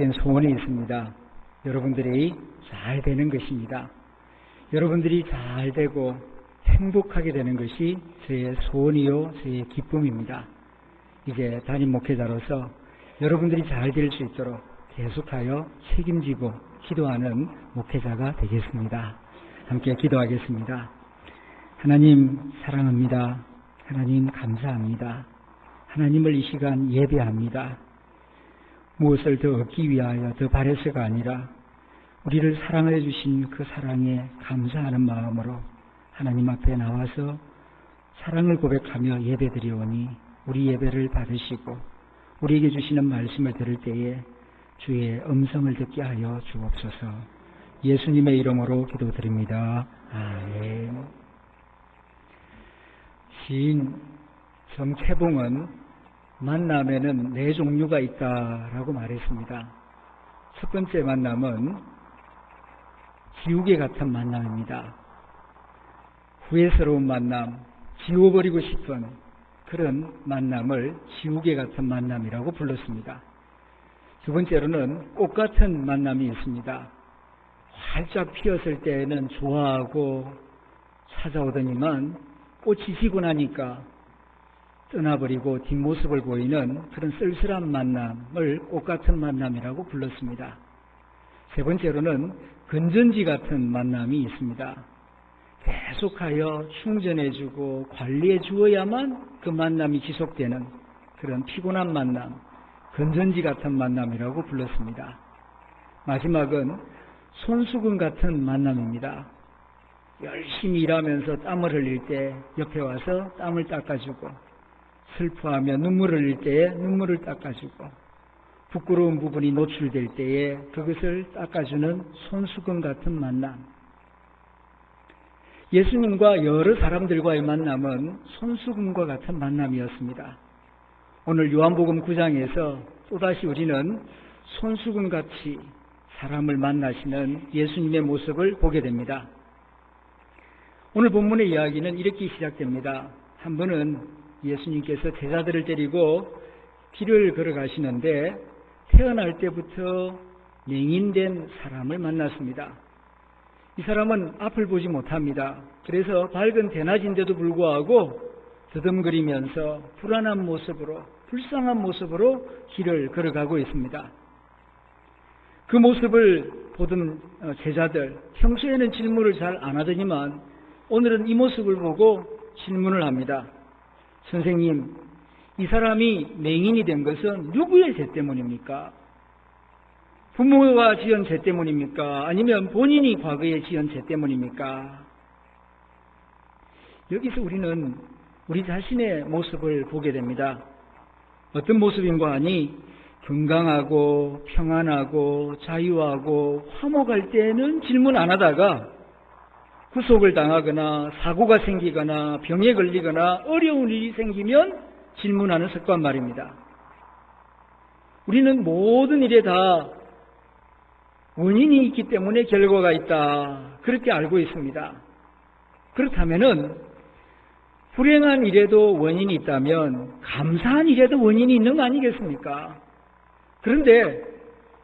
소원이 있습니다. 여러분들이 잘 되는 것입니다. 여러분들이 잘 되고 행복하게 되는 것이 저의 소원이요, 저의 기쁨입니다. 이제 담임 목회자로서 여러분들이 잘 될 수 있도록 계속하여 책임지고 기도하는 목회자가 되겠습니다. 함께 기도하겠습니다. 하나님 사랑합니다. 하나님 감사합니다. 하나님을 이 시간 예배합니다. 무엇을 더 얻기 위하여 더 바래서가 아니라 우리를 사랑해 주신 그 사랑에 감사하는 마음으로 하나님 앞에 나와서 사랑을 고백하며 예배드리오니 우리 예배를 받으시고 우리에게 주시는 말씀을 들을 때에 주의 음성을 듣게 하여 주옵소서. 예수님의 이름으로 기도드립니다. 아멘. 시인 정채봉은 만남에는 4종류가 있다라고 말했습니다. 첫 번째 만남은 지우개 같은 만남입니다. 후회스러운 만남, 지워버리고 싶은 그런 만남을 지우개 같은 만남이라고 불렀습니다. 두 번째로는 꽃 같은 만남이 있습니다. 활짝 피었을 때에는 좋아하고 찾아오더니만 꽃이 지고 나니까 떠나버리고 뒷모습을 보이는 그런 쓸쓸한 만남을 꽃 같은 만남이라고 불렀습니다. 세 번째로는 건전지 같은 만남이 있습니다. 계속하여 충전해주고 관리해 주어야만 그 만남이 지속되는 그런 피곤한 만남, 건전지 같은 만남이라고 불렀습니다. 마지막은 손수건 같은 만남입니다. 열심히 일하면서 땀을 흘릴 때 옆에 와서 땀을 닦아주고, 슬퍼하며 눈물을 흘릴 때에 눈물을 닦아주고, 부끄러운 부분이 노출될 때에 그것을 닦아주는 손수건 같은 만남. 예수님과 여러 사람들과의 만남은 손수건과 같은 만남이었습니다. 오늘 요한복음 9장에서 또다시 우리는 손수건같이 사람을 만나시는 예수님의 모습을 보게 됩니다. 오늘 본문의 이야기는 이렇게 시작됩니다. 한 번은 예수님께서 제자들을 데리고 길을 걸어가시는데 태어날 때부터 맹인된 사람을 만났습니다. 이 사람은 앞을 보지 못합니다. 그래서 밝은 대낮인데도 불구하고 더듬거리면서 불안한 모습으로, 불쌍한 모습으로 길을 걸어가고 있습니다. 그 모습을 보던 제자들, 평소에는 질문을 잘 안 하더니만 오늘은 이 모습을 보고 질문을 합니다. 선생님, 이 사람이 맹인이 된 것은 누구의 죄 때문입니까? 부모가 지은 죄 때문입니까? 아니면 본인이 과거에 지은 죄 때문입니까? 여기서 우리는 우리 자신의 모습을 보게 됩니다. 어떤 모습인가 하니 건강하고 평안하고 자유하고 화목할 때는 질문 안 하다가 구속을 당하거나 사고가 생기거나 병에 걸리거나 어려운 일이 생기면 질문하는 습관 말입니다. 우리는 모든 일에 다 원인이 있기 때문에 결과가 있다, 그렇게 알고 있습니다. 그렇다면은 불행한 일에도 원인이 있다면 감사한 일에도 원인이 있는 거 아니겠습니까? 그런데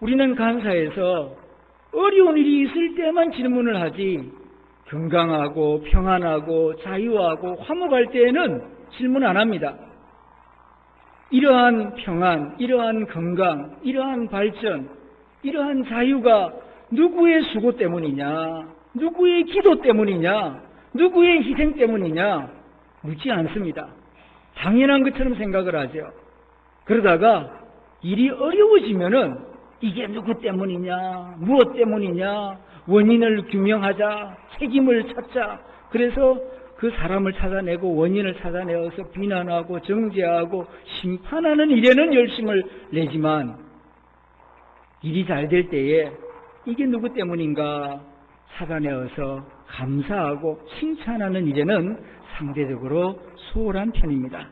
우리는 감사해서 어려운 일이 있을 때만 질문을 하지, 건강하고 평안하고 자유하고 화목할 때에는 질문 안 합니다. 이러한 평안, 이러한 건강, 이러한 발전, 이러한 자유가 누구의 수고 때문이냐, 누구의 기도 때문이냐, 누구의 희생 때문이냐 묻지 않습니다. 당연한 것처럼 생각을 하죠. 그러다가 일이 어려워지면은 이게 누구 때문이냐, 무엇 때문이냐, 원인을 규명하자, 책임을 찾자. 그래서 그 사람을 찾아내고 원인을 찾아내어서 비난하고 정죄하고 심판하는 일에는 열심을 내지만 일이 잘 될 때에 이게 누구 때문인가 찾아내어서 감사하고 칭찬하는 일에는 상대적으로 소홀한 편입니다.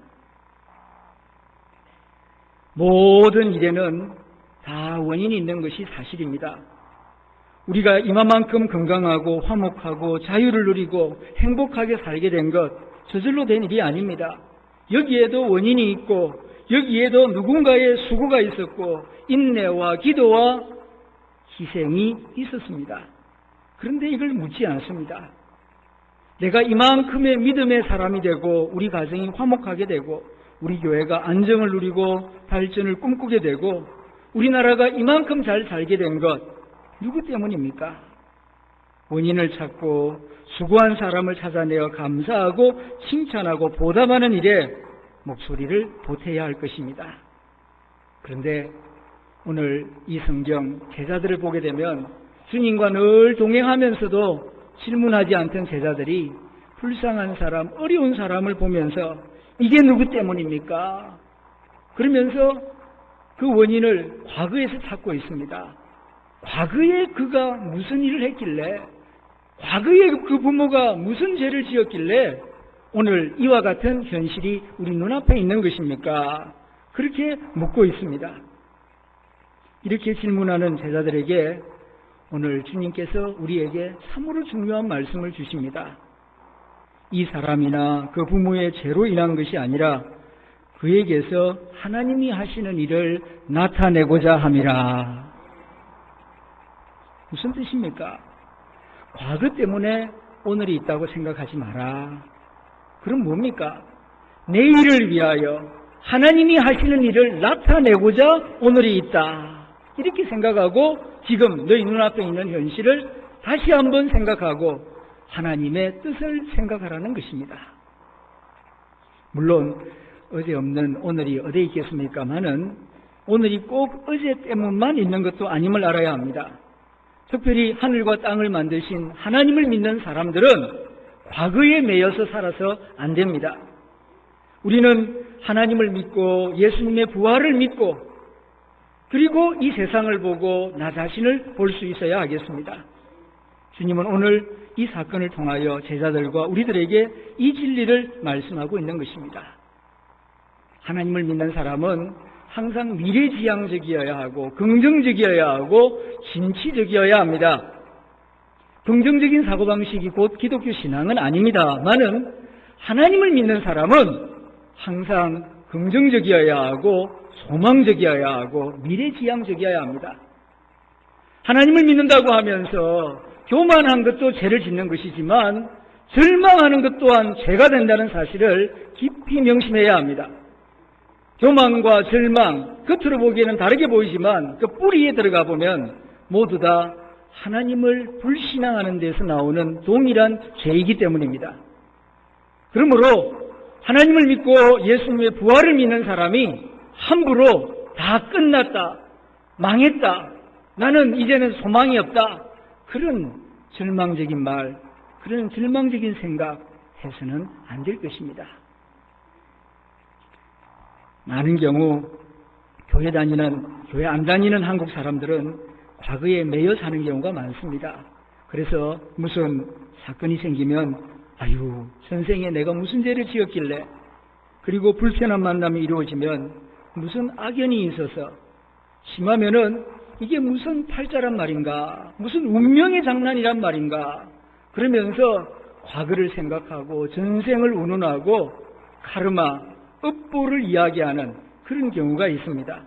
모든 일에는 다 원인이 있는 것이 사실입니다. 우리가 이만큼 건강하고 화목하고 자유를 누리고 행복하게 살게 된 것 저절로 된 일이 아닙니다. 여기에도 원인이 있고 여기에도 누군가의 수고가 있었고 인내와 기도와 희생이 있었습니다. 그런데 이걸 묻지 않습니다. 내가 이만큼의 믿음의 사람이 되고 우리 가정이 화목하게 되고 우리 교회가 안정을 누리고 발전을 꿈꾸게 되고 우리나라가 이만큼 잘 살게 된 것 누구 때문입니까? 원인을 찾고 수고한 사람을 찾아내어 감사하고 칭찬하고 보답하는 일에 목소리를 보태야 할 것입니다. 그런데 오늘 이 성경 제자들을 보게 되면 주님과 늘 동행하면서도 질문하지 않던 제자들이 불쌍한 사람, 어려운 사람을 보면서 이게 누구 때문입니까? 그러면서 그 원인을 과거에서 찾고 있습니다. 과거에 그가 무슨 일을 했길래, 과거에 그 부모가 무슨 죄를 지었길래 오늘 이와 같은 현실이 우리 눈앞에 있는 것입니까? 그렇게 묻고 있습니다. 이렇게 질문하는 제자들에게 오늘 주님께서 우리에게 참으로 중요한 말씀을 주십니다. 이 사람이나 그 부모의 죄로 인한 것이 아니라 그에게서 하나님이 하시는 일을 나타내고자 함이라. 무슨 뜻입니까? 과거 때문에 오늘이 있다고 생각하지 마라. 그럼 뭡니까? 내일을 위하여 하나님이 하시는 일을 나타내고자 오늘이 있다. 이렇게 생각하고 지금 너희 눈앞에 있는 현실을 다시 한번 생각하고 하나님의 뜻을 생각하라는 것입니다. 물론 어제 없는 오늘이 어디에 있겠습니까마는 오늘이 꼭 어제 때문만 있는 것도 아님을 알아야 합니다. 특별히 하늘과 땅을 만드신 하나님을 믿는 사람들은 과거에 매여서 살아서 안 됩니다. 우리는 하나님을 믿고 예수님의 부활을 믿고 그리고 이 세상을 보고 나 자신을 볼 수 있어야 하겠습니다. 주님은 오늘 이 사건을 통하여 제자들과 우리들에게 이 진리를 말씀하고 있는 것입니다. 하나님을 믿는 사람은 항상 미래지향적이어야 하고 긍정적이어야 하고 진취적이어야 합니다. 긍정적인 사고방식이 곧 기독교 신앙은 아닙니다만은 하나님을 믿는 사람은 항상 긍정적이어야 하고 소망적이어야 하고 미래지향적이어야 합니다. 하나님을 믿는다고 하면서 교만한 것도 죄를 짓는 것이지만 절망하는 것 또한 죄가 된다는 사실을 깊이 명심해야 합니다. 교만과 절망, 겉으로 보기에는 다르게 보이지만 그 뿌리에 들어가 보면 모두 다 하나님을 불신앙하는 데서 나오는 동일한 죄이기 때문입니다. 그러므로 하나님을 믿고 예수님의 부활을 믿는 사람이 함부로 다 끝났다, 망했다, 나는 이제는 소망이 없다, 그런 절망적인 말, 그런 절망적인 생각 해서는 안 될 것입니다. 많은 경우 교회 안 다니는 한국 사람들은 과거에 매여 사는 경우가 많습니다. 그래서 무슨 사건이 생기면 아유, 선생에 내가 무슨 죄를 지었길래, 그리고 불편한 만남이 이루어지면 무슨 악연이 있어서, 심하면은 이게 무슨 팔자란 말인가, 무슨 운명의 장난이란 말인가, 그러면서 과거를 생각하고 전생을 운운하고 카르마, 업보를 이야기하는 그런 경우가 있습니다.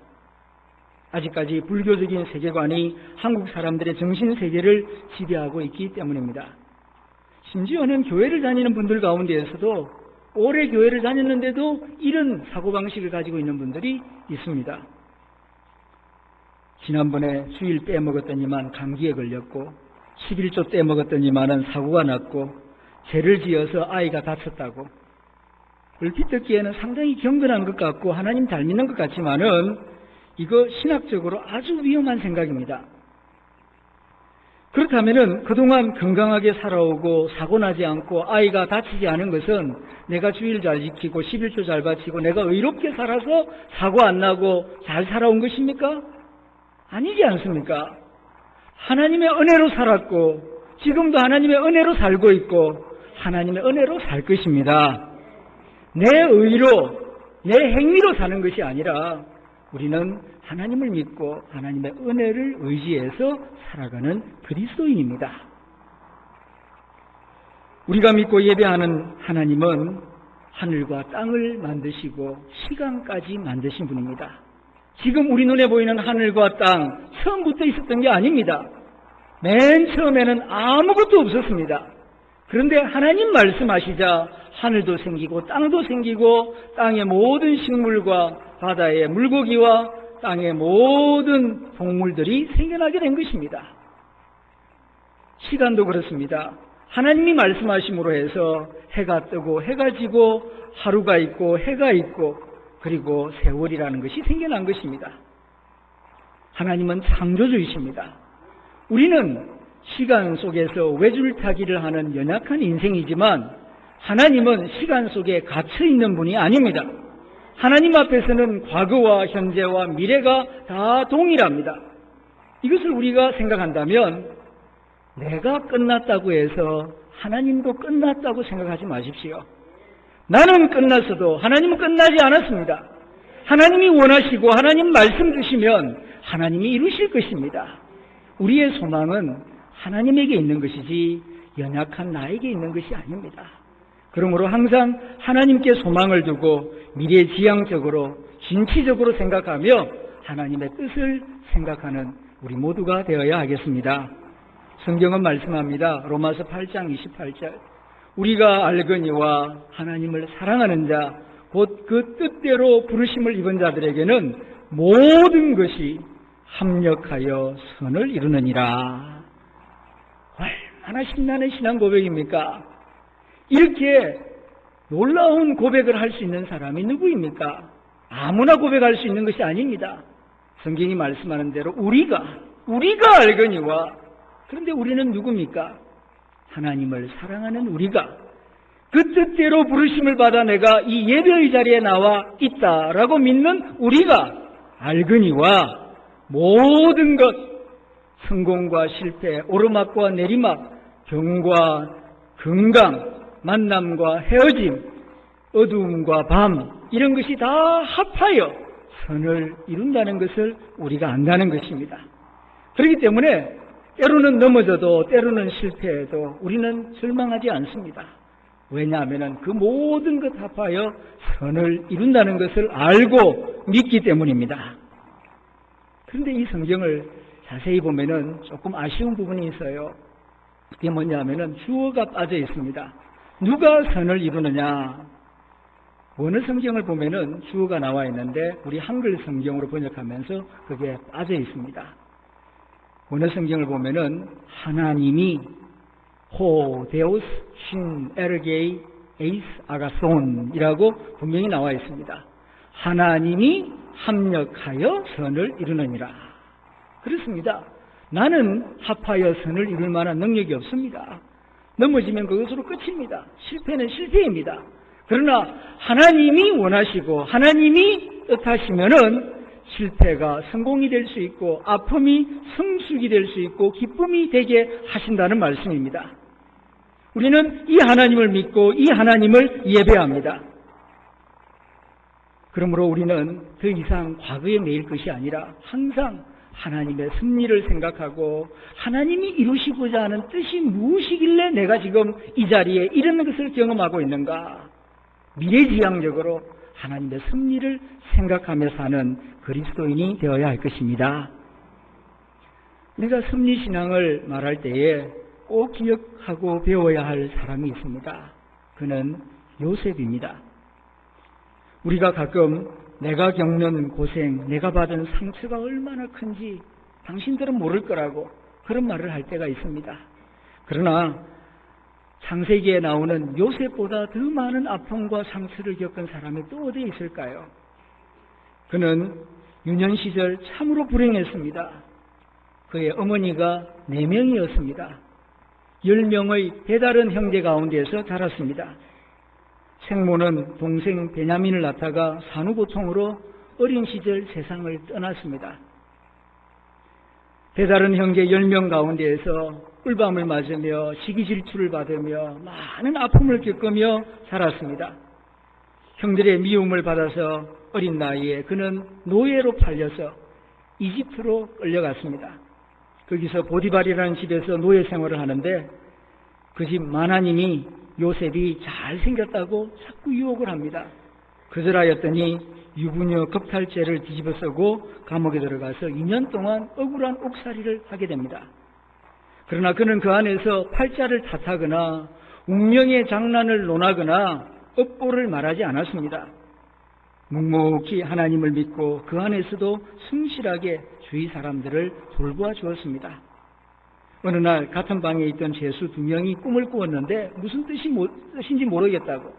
아직까지 불교적인 세계관이 한국 사람들의 정신세계를 지배하고 있기 때문입니다. 심지어는 교회를 다니는 분들 가운데에서도 오래 교회를 다녔는데도 이런 사고방식을 가지고 있는 분들이 있습니다. 지난번에 주일 빼먹었더니만 감기에 걸렸고 11조 떼먹었더니만은 사고가 났고 죄를 지어서 아이가 다쳤다고, 얼핏 듣기에는 상당히 경건한 것 같고 하나님 잘 믿는 것 같지만은 이거 신학적으로 아주 위험한 생각입니다. 그렇다면은 그동안 건강하게 살아오고 사고나지 않고 아이가 다치지 않은 것은 내가 주일 잘 지키고 11조 잘 바치고 내가 의롭게 살아서 사고 안 나고 잘 살아온 것입니까? 아니지 않습니까? 하나님의 은혜로 살았고 지금도 하나님의 은혜로 살고 있고 하나님의 은혜로 살 것입니다. 내 의로, 내 행위로 사는 것이 아니라 우리는 하나님을 믿고 하나님의 은혜를 의지해서 살아가는 그리스도인입니다. 우리가 믿고 예배하는 하나님은 하늘과 땅을 만드시고 시간까지 만드신 분입니다. 지금 우리 눈에 보이는 하늘과 땅 처음부터 있었던 게 아닙니다. 맨 처음에는 아무것도 없었습니다. 그런데 하나님 말씀하시자 하늘도 생기고 땅도 생기고 땅의 모든 식물과 바다의 물고기와 땅의 모든 동물들이 생겨나게 된 것입니다. 시간도 그렇습니다. 하나님이 말씀하심으로 해서 해가 뜨고 해가 지고 하루가 있고 해가 있고 그리고 세월이라는 것이 생겨난 것입니다. 하나님은 창조주이십니다. 우리는 시간 속에서 외줄타기를 하는 연약한 인생이지만 하나님은 시간 속에 갇혀있는 분이 아닙니다. 하나님 앞에서는 과거와 현재와 미래가 다 동일합니다. 이것을 우리가 생각한다면 내가 끝났다고 해서 하나님도 끝났다고 생각하지 마십시오. 나는 끝났어도 하나님은 끝나지 않았습니다. 하나님이 원하시고 하나님 말씀 주시면 하나님이 이루실 것입니다. 우리의 소망은 하나님에게 있는 것이지 연약한 나에게 있는 것이 아닙니다. 그러므로 항상 하나님께 소망을 두고 미래지향적으로 진취적으로 생각하며 하나님의 뜻을 생각하는 우리 모두가 되어야 하겠습니다. 성경은 말씀합니다. 로마서 8장 28절 우리가 알거니와 하나님을 사랑하는 자 곧 그 뜻대로 부르심을 입은 자들에게는 모든 것이 합력하여 선을 이루느니라. 얼마나 신나는 신앙 고백입니까? 이렇게 놀라운 고백을 할 수 있는 사람이 누구입니까? 아무나 고백할 수 있는 것이 아닙니다. 성경이 말씀하는 대로 우리가 알거니와 그런데 우리는 누굽니까? 하나님을 사랑하는 우리가 그 뜻대로 부르심을 받아 내가 이 예배의 자리에 나와 있다라고 믿는 우리가 알거니와 모든 것 성공과 실패, 오르막과 내리막, 병과 건강, 만남과 헤어짐, 어두움과 밤 이런 것이 다 합하여 선을 이룬다는 것을 우리가 안다는 것입니다. 그렇기 때문에 때로는 넘어져도 때로는 실패해도 우리는 절망하지 않습니다. 왜냐하면 그 모든 것 합하여 선을 이룬다는 것을 알고 믿기 때문입니다. 그런데 이 성경을 자세히 보면은 조금 아쉬운 부분이 있어요. 그게 뭐냐면은 주어가 빠져 있습니다. 누가 선을 이루느냐? 원어 성경을 보면은 주어가 나와 있는데 우리 한글 성경으로 번역하면서 그게 빠져 있습니다. 원어 성경을 보면은 하나님이 호 데우스 신 에르게이 에이스 아가손이라고 분명히 나와 있습니다. 하나님이 합력하여 선을 이루느니라. 그렇습니다. 나는 합하여 선을 이룰 만한 능력이 없습니다. 넘어지면 그것으로 끝입니다. 실패는 실패입니다. 그러나 하나님이 원하시고 하나님이 뜻하시면은 실패가 성공이 될 수 있고 아픔이 성숙이 될 수 있고 기쁨이 되게 하신다는 말씀입니다. 우리는 이 하나님을 믿고 이 하나님을 예배합니다. 그러므로 우리는 더 이상 과거에 매일 것이 아니라 항상 하나님의 섭리를 생각하고 하나님이 이루시고자 하는 뜻이 무엇이길래 내가 지금 이 자리에 이런 것을 경험하고 있는가? 미래지향적으로 하나님의 섭리를 생각하며 사는 그리스도인이 되어야 할 것입니다. 내가 섭리신앙을 말할 때에 꼭 기억하고 배워야 할 사람이 있습니다. 그는 요셉입니다. 우리가 가끔 내가 겪는 고생, 내가 받은 상처가 얼마나 큰지 당신들은 모를 거라고 그런 말을 할 때가 있습니다. 그러나 창세기에 나오는 요셉보다 더 많은 아픔과 상처를 겪은 사람이 또 어디에 있을까요? 그는 유년 시절 참으로 불행했습니다. 그의 어머니가 4명이었습니다. 10명의 배다른 형제 가운데에서 자랐습니다. 생모는 동생 베냐민을 낳다가 산후고통으로 어린 시절 세상을 떠났습니다. 배다른 형제 10명 가운데에서 꿀밤을 맞으며 시기질투를 받으며 많은 아픔을 겪으며 살았습니다. 형들의 미움을 받아서 어린 나이에 그는 노예로 팔려서 이집트로 끌려갔습니다. 거기서 보디발이라는 집에서 노예 생활을 하는데 그 집 마나님이 요셉이 잘생겼다고 자꾸 유혹을 합니다. 그절하였더니 유부녀 겁탈죄를 뒤집어쓰고 감옥에 들어가서 2년 동안 억울한 옥살이를 하게 됩니다. 그러나 그는 그 안에서 팔자를 탓하거나 운명의 장난을 논하거나 업보를 말하지 않았습니다. 묵묵히 하나님을 믿고 그 안에서도 성실하게 주위 사람들을 돌보아 주었습니다. 어느 날 같은 방에 있던 죄수 2명이 꿈을 꾸었는데 무슨 뜻인지 모르겠다고.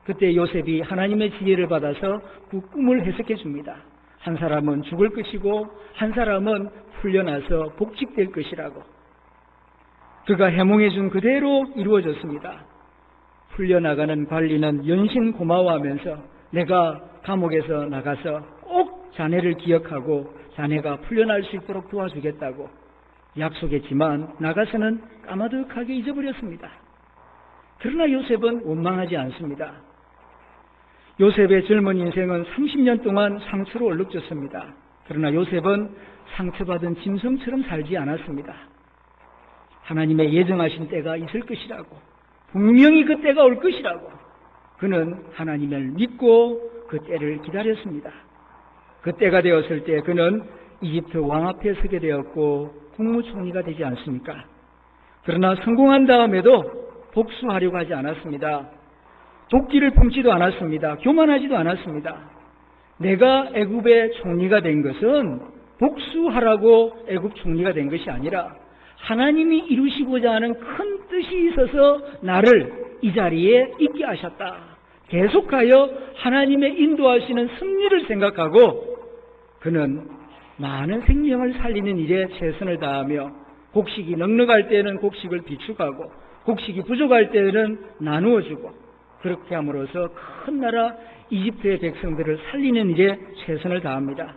그때 요셉이 하나님의 지혜를 받아서 그 꿈을 해석해 줍니다. 한 사람은 죽을 것이고 한 사람은 풀려나서 복직될 것이라고. 그가 해몽해 준 그대로 이루어졌습니다. 풀려나가는 관리는 연신 고마워하면서 내가 감옥에서 나가서 꼭 자네를 기억하고 자네가 풀려날 수 있도록 도와주겠다고 약속했지만 나가서는 까마득하게 잊어버렸습니다. 그러나 요셉은 원망하지 않습니다. 요셉의 젊은 인생은 30년 동안 상처로 얼룩졌습니다. 그러나 요셉은 상처받은 짐승처럼 살지 않았습니다. 하나님의 예정하신 때가 있을 것이라고, 분명히 그 때가 올 것이라고 그는 하나님을 믿고 그 때를 기다렸습니다. 그 때가 되었을 때 그는 이집트 왕 앞에 서게 되었고 국무총리가 되지 않습니까? 그러나 성공한 다음에도 복수하려고 하지 않았습니다. 도끼를 품지도 않았습니다. 교만하지도 않았습니다. 내가 애굽의 총리가 된 것은 복수하라고 애굽 총리가 된 것이 아니라 하나님이 이루시고자 하는 큰 뜻이 있어서 나를 이 자리에 있게 하셨다. 계속하여 하나님의 인도하시는 섭리를 생각하고 그는 많은 생명을 살리는 일에 최선을 다하며 곡식이 넉넉할 때는 곡식을 비축하고 곡식이 부족할 때는 나누어주고 그렇게 함으로써 큰 나라 이집트의 백성들을 살리는 일에 최선을 다합니다.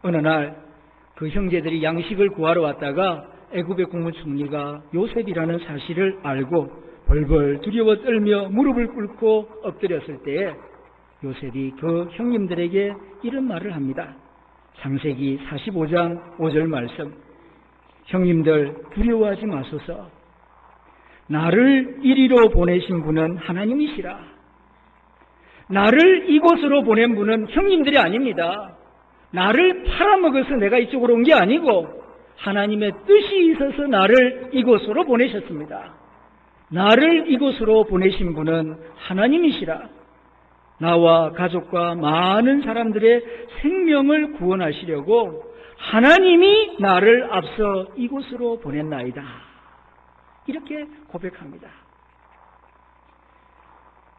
어느 날 그 형제들이 양식을 구하러 왔다가 애굽의 국무총리가 요셉이라는 사실을 알고 벌벌 두려워 떨며 무릎을 꿇고 엎드렸을 때에 요셉이 그 형님들에게 이런 말을 합니다. 창세기 45장 5절 말씀. 형님들 두려워하지 마소서. 나를 이리로 보내신 분은 하나님이시라. 나를 이곳으로 보낸 분은 형님들이 아닙니다. 나를 팔아먹어서 내가 이쪽으로 온 게 아니고 하나님의 뜻이 있어서 나를 이곳으로 보내셨습니다. 나를 이곳으로 보내신 분은 하나님이시라. 나와 가족과 많은 사람들의 생명을 구원하시려고 하나님이 나를 앞서 이곳으로 보냈나이다. 이렇게 고백합니다.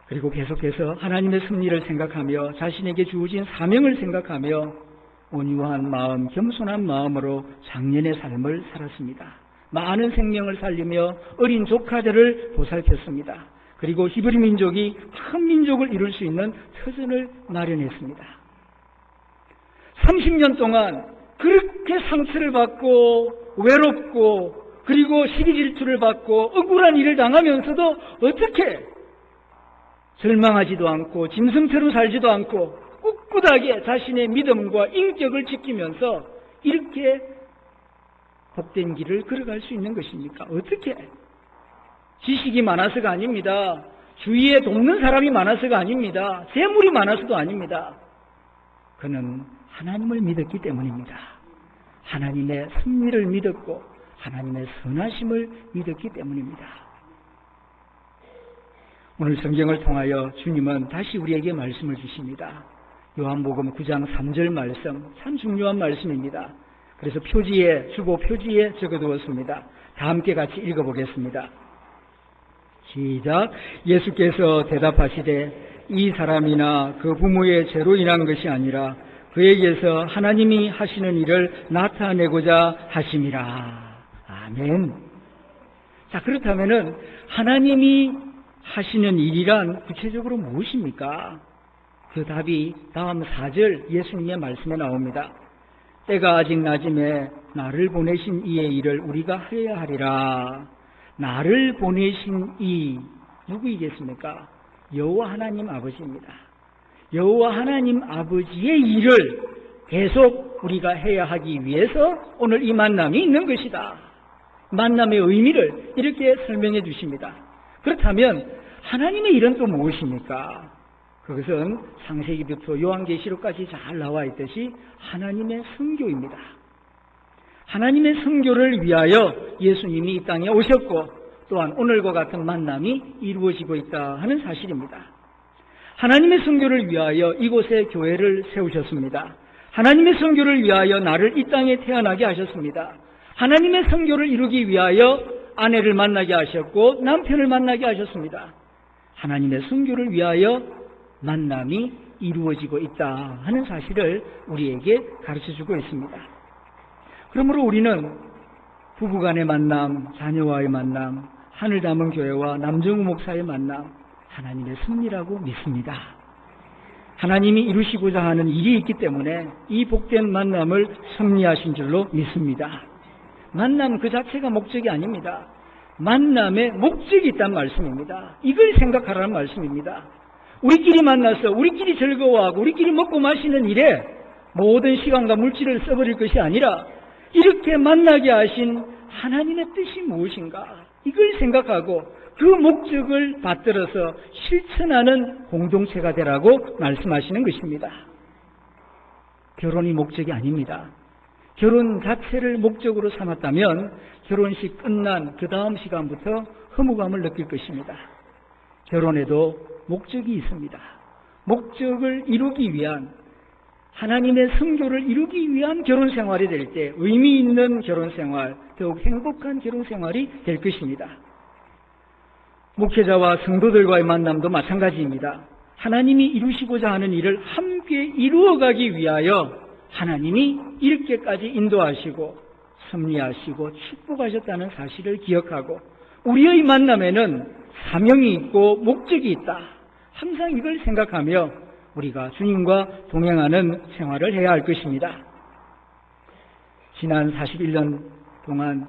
그리고 계속해서 하나님의 섭리를 생각하며 자신에게 주어진 사명을 생각하며 온유한 마음, 겸손한 마음으로 장년의 삶을 살았습니다. 많은 생명을 살리며 어린 조카들을 보살폈습니다. 그리고 히브리 민족이 큰 민족을 이룰 수 있는 터전을 마련했습니다. 30년 동안 그렇게 상처를 받고 외롭고 그리고 시기 질투를 받고 억울한 일을 당하면서도 어떻게 절망하지도 않고 짐승처럼 살지도 않고 꿋꿋하게 자신의 믿음과 인격을 지키면서 이렇게 복된 길을 걸어갈 수 있는 것입니까? 어떻게? 지식이 많아서가 아닙니다. 주위에 돕는 사람이 많아서가 아닙니다. 재물이 많아서도 아닙니다. 그는 하나님을 믿었기 때문입니다. 하나님의 섭리를 믿었고 하나님의 선하심을 믿었기 때문입니다. 오늘 성경을 통하여 주님은 다시 우리에게 말씀을 주십니다. 요한복음 9장 3절 말씀, 참 중요한 말씀입니다. 그래서 주보 표지에 적어두었습니다. 다 함께 같이 읽어보겠습니다. 시작. 예수께서 대답하시되 이 사람이나 그 부모의 죄로 인한 것이 아니라 그에게서 하나님이 하시는 일을 나타내고자 하심이라. 아멘. 자, 그렇다면은 하나님이 하시는 일이란 구체적으로 무엇입니까? 그 답이 다음 4절 예수님의 말씀에 나옵니다. 때가 아직 낮음에 나를 보내신 이의 일을 우리가 해야 하리라. 나를 보내신 이 누구이겠습니까? 여호와 하나님 아버지입니다. 여호와 하나님 아버지의 일을 계속 우리가 해야 하기 위해서 오늘 이 만남이 있는 것이다. 만남의 의미를 이렇게 설명해 주십니다. 그렇다면 하나님의 일은 또 무엇입니까? 그것은 창세기부터 요한계시록까지 잘 나와 있듯이 하나님의 선교입니다. 하나님의 선교를 위하여 예수님이 이 땅에 오셨고 또한 오늘과 같은 만남이 이루어지고 있다 하는 사실입니다. 하나님의 선교를 위하여 이곳에 교회를 세우셨습니다. 하나님의 선교를 위하여 나를 이 땅에 태어나게 하셨습니다. 하나님의 선교를 이루기 위하여 아내를 만나게 하셨고 남편을 만나게 하셨습니다. 하나님의 선교를 위하여 만남이 이루어지고 있다 하는 사실을 우리에게 가르쳐주고 있습니다. 그러므로 우리는 부부간의 만남, 자녀와의 만남, 하늘 담은 교회와 남정우 목사의 만남, 하나님의 섭리라고 믿습니다. 하나님이 이루시고자 하는 일이 있기 때문에 이 복된 만남을 섭리하신 줄로 믿습니다. 만남 그 자체가 목적이 아닙니다. 만남에 목적이 있다는 말씀입니다. 이걸 생각하라는 말씀입니다. 우리끼리 만나서 우리끼리 즐거워하고 우리끼리 먹고 마시는 일에 모든 시간과 물질을 써버릴 것이 아니라 이렇게 만나게 하신 하나님의 뜻이 무엇인가, 이걸 생각하고 그 목적을 받들어서 실천하는 공동체가 되라고 말씀하시는 것입니다. 결혼이 목적이 아닙니다. 결혼 자체를 목적으로 삼았다면 결혼식 끝난 그 다음 시간부터 허무감을 느낄 것입니다. 결혼에도 목적이 있습니다. 목적을 이루기 위한, 하나님의 성교를 이루기 위한 결혼 생활이 될 때 의미 있는 결혼 생활, 더욱 행복한 결혼 생활이 될 것입니다. 목회자와 성도들과의 만남도 마찬가지입니다. 하나님이 이루시고자 하는 일을 함께 이루어가기 위하여 하나님이 이렇게까지 인도하시고 섭리하시고 축복하셨다는 사실을 기억하고 우리의 만남에는 사명이 있고 목적이 있다. 항상 이걸 생각하며 우리가 주님과 동행하는 생활을 해야 할 것입니다. 지난 41년 동안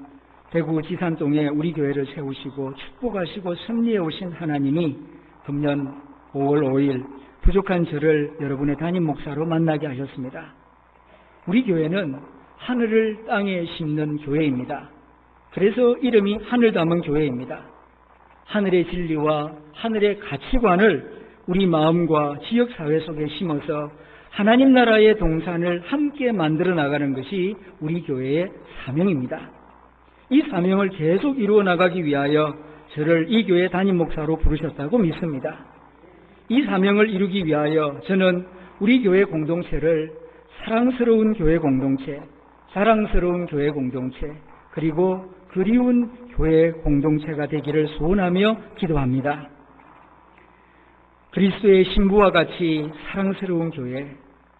대구 지산동에 우리 교회를 세우시고 축복하시고 섭리해 오신 하나님이 금년 5월 5일 부족한 저를 여러분의 담임 목사로 만나게 하셨습니다. 우리 교회는 하늘을 땅에 심는 교회입니다. 그래서 이름이 하늘 담은 교회입니다. 하늘의 진리와 하늘의 가치관을 우리 마음과 지역사회 속에 심어서 하나님 나라의 동산을 함께 만들어 나가는 것이 우리 교회의 사명입니다. 이 사명을 계속 이루어 나가기 위하여 저를 이 교회 담임 목사로 부르셨다고 믿습니다. 이 사명을 이루기 위하여 저는 우리 교회 공동체를 사랑스러운 교회 공동체, 자랑스러운 교회 공동체, 그리고 그리운 교회 공동체가 되기를 소원하며 기도합니다. 그리스도의 신부와 같이 사랑스러운 교회,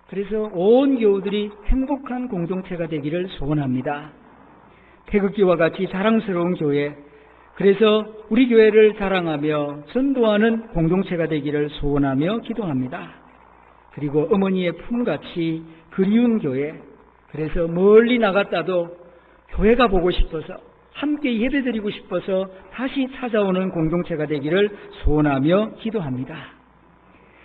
그래서 온 교우들이 행복한 공동체가 되기를 소원합니다. 태극기와 같이 자랑스러운 교회, 그래서 우리 교회를 자랑하며 전도하는 공동체가 되기를 소원하며 기도합니다. 그리고 어머니의 품같이 그리운 교회, 그래서 멀리 나갔다도 교회가 보고 싶어서 함께 예배드리고 싶어서 다시 찾아오는 공동체가 되기를 소원하며 기도합니다.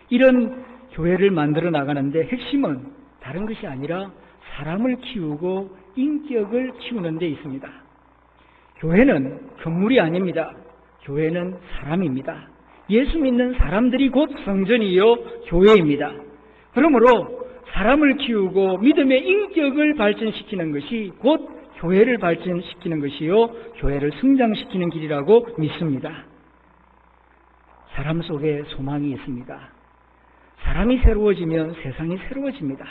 이런 교회를 만들어 나가는데 핵심은 다른 것이 아니라 사람을 키우고 인격을 키우는 데 있습니다. 교회는 건물이 아닙니다. 교회는 사람입니다. 예수 믿는 사람들이 곧 성전이요 교회입니다. 그러므로 사람을 키우고 믿음의 인격을 발전시키는 것이 곧 교회를 발전시키는 것이요 교회를 성장시키는 길이라고 믿습니다. 사람 속에 소망이 있습니다. 사람이 새로워지면 세상이 새로워집니다.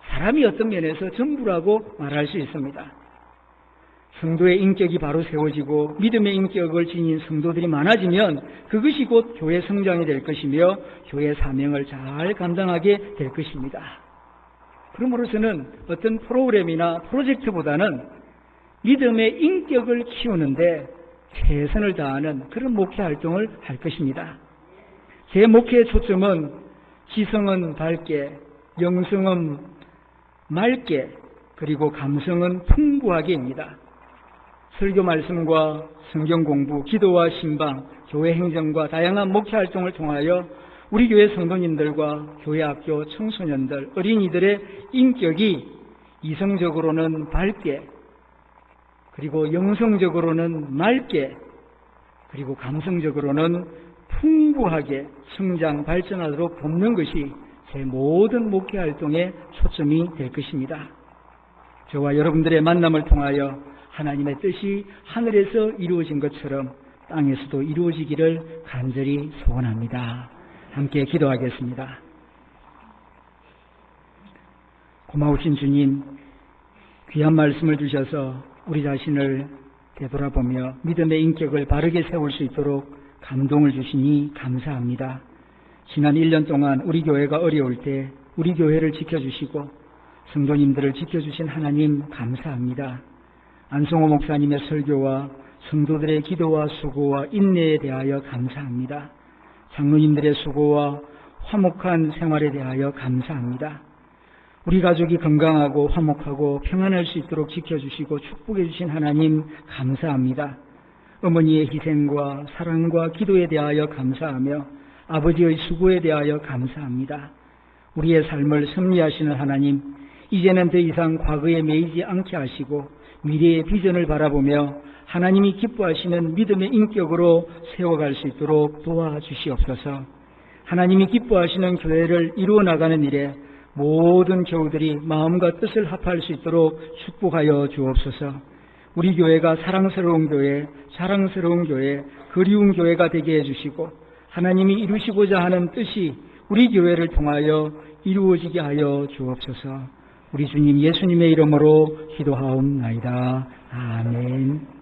사람이 어떤 면에서 전부라고 말할 수 있습니다. 성도의 인격이 바로 세워지고 믿음의 인격을 지닌 성도들이 많아지면 그것이 곧 교회 성장이 될 것이며 교회 사명을 잘 감당하게 될 것입니다. 그러므로 저는 어떤 프로그램이나 프로젝트보다는 믿음의 인격을 키우는데 최선을 다하는 그런 목회 활동을 할 것입니다. 제 목회의 초점은 지성은 밝게, 영성은 맑게, 그리고 감성은 풍부하게입니다. 설교 말씀과 성경 공부, 기도와 신방, 교회 행정과 다양한 목회 활동을 통하여 우리 교회 성도님들과 교회 학교 청소년들, 어린이들의 인격이 이성적으로는 밝게, 그리고 영성적으로는 맑게, 그리고 감성적으로는 풍부하게 성장, 발전하도록 돕는 것이 제 모든 목회 활동의 초점이 될 것입니다. 저와 여러분들의 만남을 통하여 하나님의 뜻이 하늘에서 이루어진 것처럼 땅에서도 이루어지기를 간절히 소원합니다. 함께 기도하겠습니다. 고마우신 주님, 귀한 말씀을 주셔서 우리 자신을 되돌아보며 믿음의 인격을 바르게 세울 수 있도록 감동을 주시니 감사합니다. 지난 1년 동안 우리 교회가 어려울 때 우리 교회를 지켜주시고 성도님들을 지켜주신 하나님 감사합니다. 안성호 목사님의 설교와 성도들의 기도와 수고와 인내에 대하여 감사합니다. 장로님들의 수고와 화목한 생활에 대하여 감사합니다. 우리 가족이 건강하고 화목하고 평안할 수 있도록 지켜주시고 축복해 주신 하나님 감사합니다. 어머니의 희생과 사랑과 기도에 대하여 감사하며 아버지의 수고에 대하여 감사합니다. 우리의 삶을 섭리하시는 하나님, 이제는 더 이상 과거에 매이지 않게 하시고 미래의 비전을 바라보며 하나님이 기뻐하시는 믿음의 인격으로 세워갈 수 있도록 도와주시옵소서. 하나님이 기뻐하시는 교회를 이루어 나가는 일에 모든 교우들이 마음과 뜻을 합할 수 있도록 축복하여 주옵소서. 우리 교회가 사랑스러운 교회, 자랑스러운 교회, 그리운 교회가 되게 해주시고 하나님이 이루시고자 하는 뜻이 우리 교회를 통하여 이루어지게 하여 주옵소서. 우리 주님 예수님의 이름으로 기도하옵나이다. 아멘.